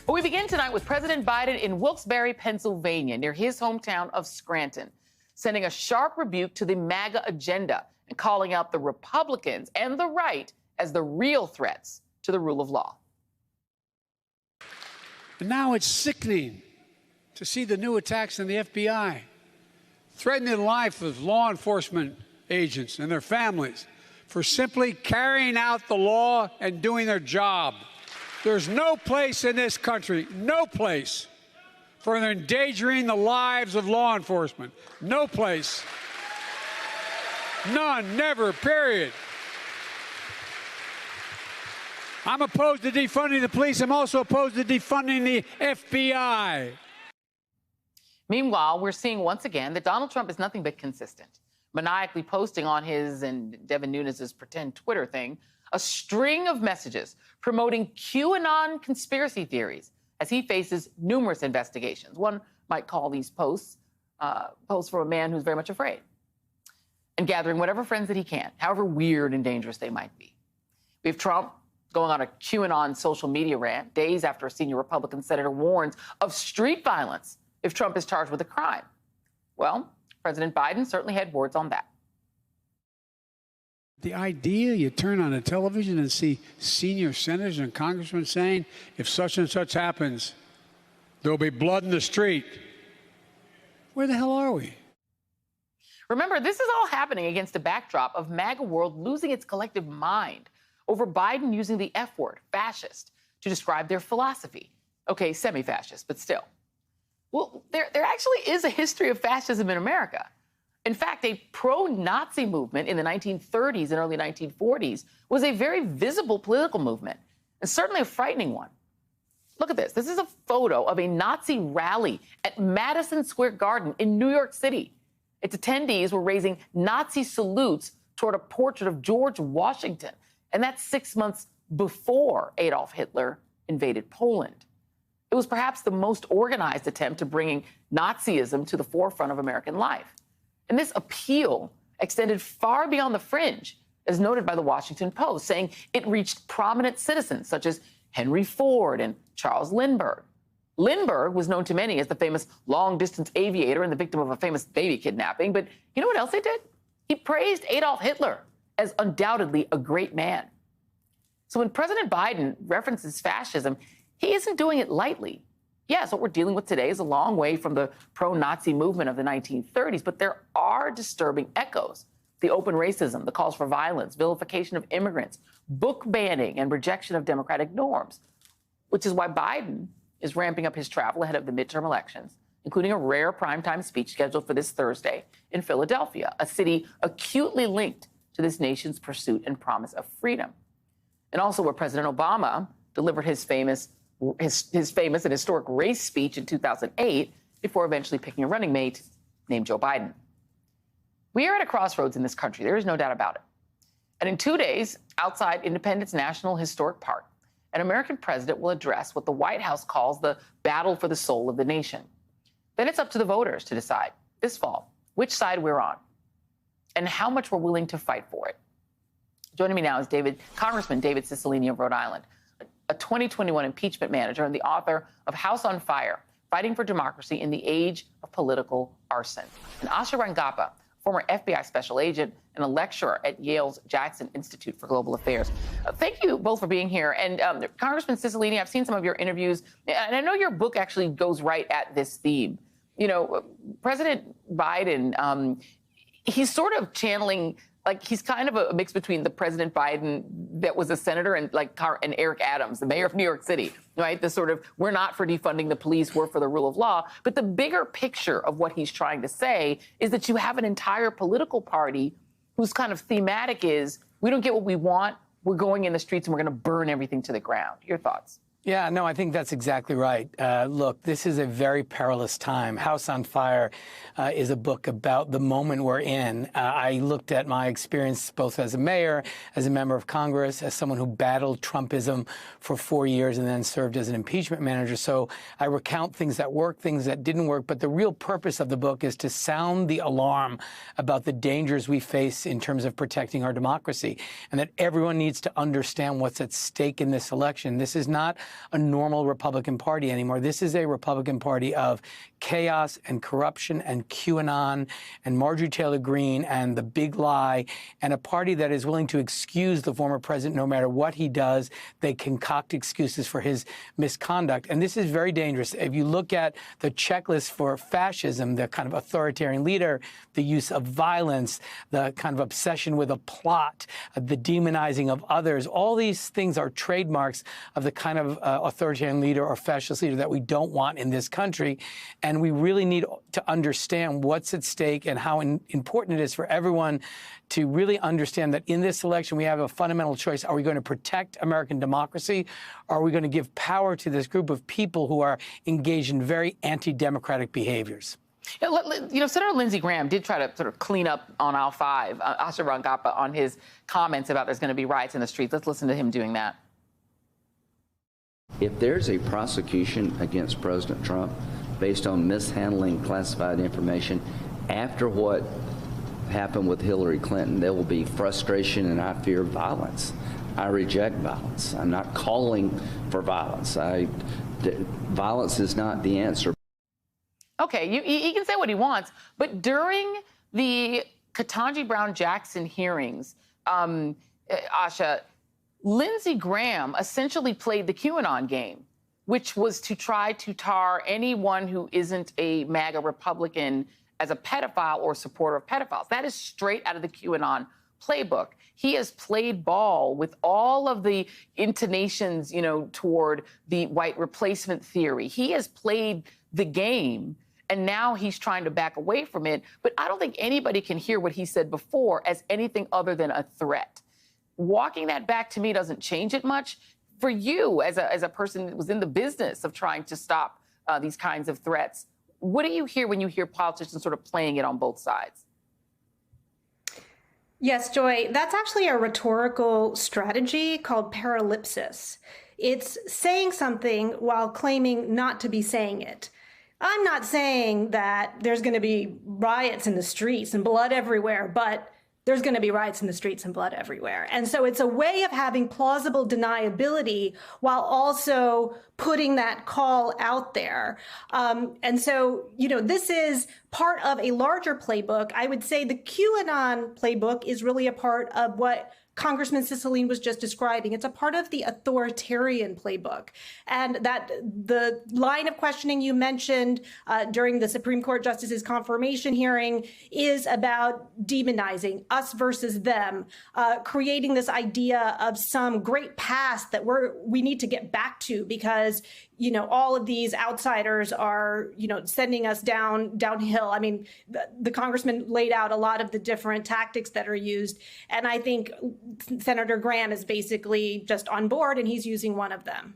But we begin tonight with President Biden in Wilkes-Barre, Pennsylvania, near his hometown of Scranton, sending a sharp rebuke to the MAGA agenda and calling out the Republicans and the right as the real threats to the rule of law. And now it's sickening to see the new attacks on the FBI, threatening the life of law enforcement agents and their families for simply carrying out the law and doing their job. There's no place in this country, no place, for endangering the lives of law enforcement. No place. None, never, period. I'm opposed to defunding the police. I'm also opposed to defunding the FBI. Meanwhile, we're seeing once again that Donald Trump is nothing but consistent, maniacally posting on his and Devin Nunes's pretend Twitter thing a string of messages promoting QAnon conspiracy theories as he faces numerous investigations. One might call these posts from a man who's very much afraid and gathering whatever friends that he can, however weird and dangerous they might be. We have Trump going on a QAnon social media rant days after a senior Republican senator warns of street violence if Trump is charged with a crime. Well, President Biden certainly had words on that. The idea you turn on a television and see senior senators and congressmen saying, if such and such happens, there'll be blood in the street. Where the hell are we? Remember, this is all happening against a backdrop of MAGA world losing its collective mind over Biden using the F word, fascist, to describe their philosophy. Okay, semi-fascist, but still. Well, there actually is a history of fascism in America. In fact, a pro-Nazi movement in the 1930s and early 1940s was a very visible political movement, and certainly a frightening one. Look at this. This is a photo of a Nazi rally at Madison Square Garden in New York City. Its attendees were raising Nazi salutes toward a portrait of George Washington, and that's 6 months before Adolf Hitler invaded Poland. It was perhaps the most organized attempt to bringing Nazism to the forefront of American life. And this appeal extended far beyond the fringe, as noted by the Washington Post, saying it reached prominent citizens such as Henry Ford and Charles Lindbergh. Lindbergh was known to many as the famous long-distance aviator and the victim of a famous baby kidnapping. But you know what else he did? He praised Adolf Hitler as undoubtedly a great man. So when President Biden references fascism, he isn't doing it lightly. Yes, what we're dealing with today is a long way from the pro-Nazi movement of the 1930s, but there are disturbing echoes. The open racism, the calls for violence, vilification of immigrants, book banning, and rejection of democratic norms, which is why Biden is ramping up his travel ahead of the midterm elections, including a rare primetime speech scheduled for this Thursday in Philadelphia, a city acutely linked to this nation's pursuit and promise of freedom. And also where President Obama delivered his famous and historic race speech in 2008 before eventually picking a running mate named Joe Biden. We are at a crossroads in this country. There is no doubt about it. And in 2 days, outside Independence National Historic Park, an American president will address what the White House calls the battle for the soul of the nation. Then it's up to the voters to decide this fall which side we're on and how much we're willing to fight for it. Joining me now is Congressman David Cicilline of Rhode Island, a 2021 impeachment manager and the author of House on Fire, Fighting for Democracy in the Age of Political Arson. And Asha Rangappa, former FBI special agent and a lecturer at Yale's Jackson Institute for Global Affairs. Thank you both for being here. And Congressman Cicilline, I've seen some of your interviews, and I know your book actually goes right at this theme. You know, President Biden, he's sort of channeling, like, he's kind of a mix between the President Biden that was a senator and Eric Adams, the mayor of New York City, right? The sort of, we're not for defunding the police, we're for the rule of law. But the bigger picture of what he's trying to say is that you have an entire political party whose kind of thematic is, we don't get what we want, we're going in the streets and we're going to burn everything to the ground. Your thoughts? Yeah, no, I think that's exactly right. Look, this is a very perilous time. House on Fire is a book about the moment we're in. I looked at my experience both as a mayor, as a member of Congress, as someone who battled Trumpism for 4 years and then served as an impeachment manager. So I recount things that worked, things that didn't work. But the real purpose of the book is to sound the alarm about the dangers we face in terms of protecting our democracy, and that everyone needs to understand what's at stake in this election. This is not a normal Republican Party anymore. This is a Republican Party of chaos and corruption and QAnon and Marjorie Taylor Greene and the big lie, and a party that is willing to excuse the former president no matter what he does. They concoct excuses for his misconduct. And this is very dangerous. If you look at the checklist for fascism, the kind of authoritarian leader, the use of violence, the kind of obsession with a plot, the demonizing of others, all these things are trademarks of the kind of authoritarian leader or fascist leader that we don't want in this country. And we really need to understand what's at stake and how important it is for everyone to really understand that in this election we have a fundamental choice. Are we going to protect American democracy? Or are we going to give power to this group of people who are engaged in very anti-democratic behaviors? You know, Senator Lindsey Graham did try to sort of clean up on aisle 5, Asha Rangappa, on his comments about there's going to be riots in the streets. Let's listen to him doing that. If there's a prosecution against President Trump based on mishandling classified information after what happened with Hillary Clinton, there will be frustration, and I fear violence. I reject violence. I'm not calling for violence. Violence is not the answer. Okay, he can say what he wants, but during the Ketanji Brown Jackson hearings, Asha, Lindsey Graham essentially played the QAnon game, which was to try to tar anyone who isn't a MAGA Republican as a pedophile or supporter of pedophiles. That is straight out of the QAnon playbook. He has played ball with all of the intonations, you know, toward the white replacement theory. He has played the game, and now he's trying to back away from it. But I don't think anybody can hear what he said before as anything other than a threat. Walking that back, to me, doesn't change it much. For you, as a person that was in the business of trying to stop these kinds of threats, what do you hear when you hear politicians sort of playing it on both sides? Yes, Joy, that's actually a rhetorical strategy called paralipsis. It's saying something while claiming not to be saying it. I'm not saying that there's going to be riots in the streets and blood everywhere, but there's going to be riots in the streets and blood everywhere. And so it's a way of having plausible deniability while also putting that call out there. And so, you know, this is part of a larger playbook. I would say the QAnon playbook is really a part of what Congressman Cicilline was just describing. It's a part of the authoritarian playbook. And that the line of questioning you mentioned during the Supreme Court Justice's confirmation hearing is about demonizing us versus them, creating this idea of some great past that we need to get back to because, you know, all of these outsiders are, you know, sending us downhill. I mean, the congressman laid out a lot of the different tactics that are used. And I think Senator Graham is basically just on board, and he's using one of them.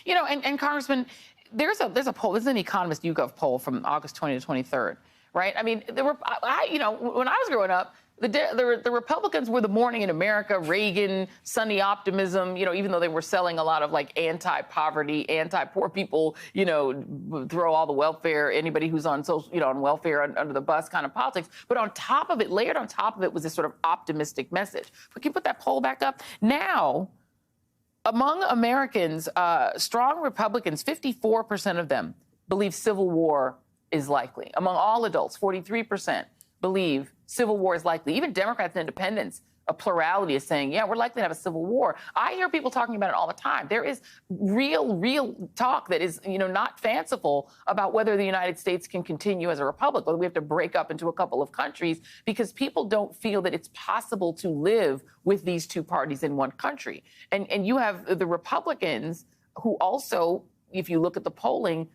You know, and Congressman, there's a poll. This is an Economist YouGov poll from August 20 to 23rd, right? I mean, you know, when I was growing up, the Republicans were the morning in America, Reagan, sunny optimism, you know, even though they were selling a lot of like anti-poverty, anti-poor people, you know, throw all the welfare, anybody who's on social, you know, on welfare under the bus kind of politics. But on top of it, layered on top of it was this sort of optimistic message. But can you put that poll back up? Now, among Americans, strong Republicans, 54% of them believe civil war is likely. Among all adults, 43% believe civil war is likely. Even Democrats and independents, a plurality is saying, yeah, we're likely to have a civil war. I hear people talking about it all the time. There is real talk that is, you know, not fanciful about whether the United States can continue as a republic, whether we have to break up into a couple of countries, because people don't feel that it's possible to live with these two parties in one country. And you have the Republicans who also, if you look at the polling,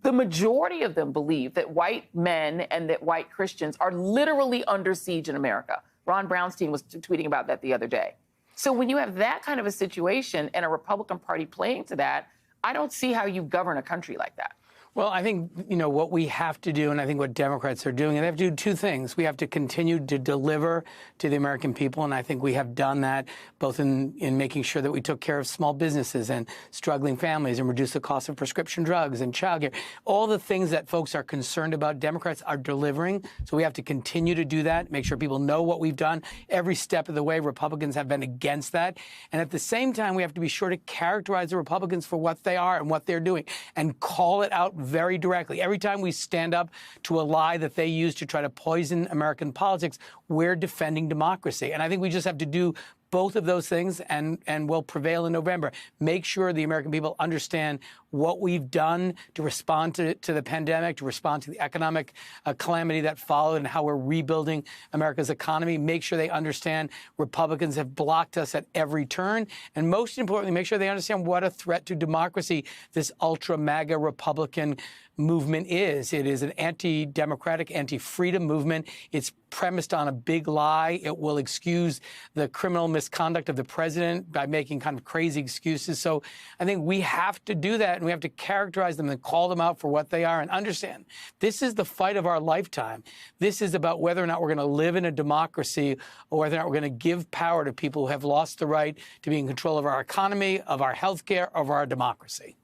the majority of them believe that white men and that white Christians are literally under siege in America. Ron Brownstein was tweeting about that the other day. So when you have that kind of a situation and a Republican Party playing to that, I don't see how you govern a country like that. Well, I think, what we have to do, and I think what Democrats are doing, and they have to do two things. We have to continue to deliver to the American people, and I think we have done that both in making sure that we took care of small businesses and struggling families and reduced the cost of prescription drugs and childcare. All the things that folks are concerned about, Democrats are delivering. So we have to continue to do that, make sure people know what we've done. Every step of the way, Republicans have been against that. And at the same time, we have to be sure to characterize the Republicans for what they are and what they're doing and call it out very directly. Every time we stand up to a lie that they use to try to poison American politics, we're defending democracy. And I think we just have to do both of those things and will prevail in November. Make sure the American people understand what we've done to respond to the pandemic, to respond to the economic calamity that followed, and how we're rebuilding America's economy. Make sure they understand Republicans have blocked us at every turn. And most importantly, make sure they understand what a threat to democracy this ultra-MAGA Republican movement is. It is an anti-democratic, anti-freedom movement. It's premised on a big lie. It will excuse the criminal misconduct of the president by making kind of crazy excuses. So I think we have to do that, and we have to characterize them and call them out for what they are and understand this is the fight of our lifetime. This is about whether or not we're going to live in a democracy or whether or not we're going to give power to people who have lost the right to be in control of our economy, of our health care, of our democracy.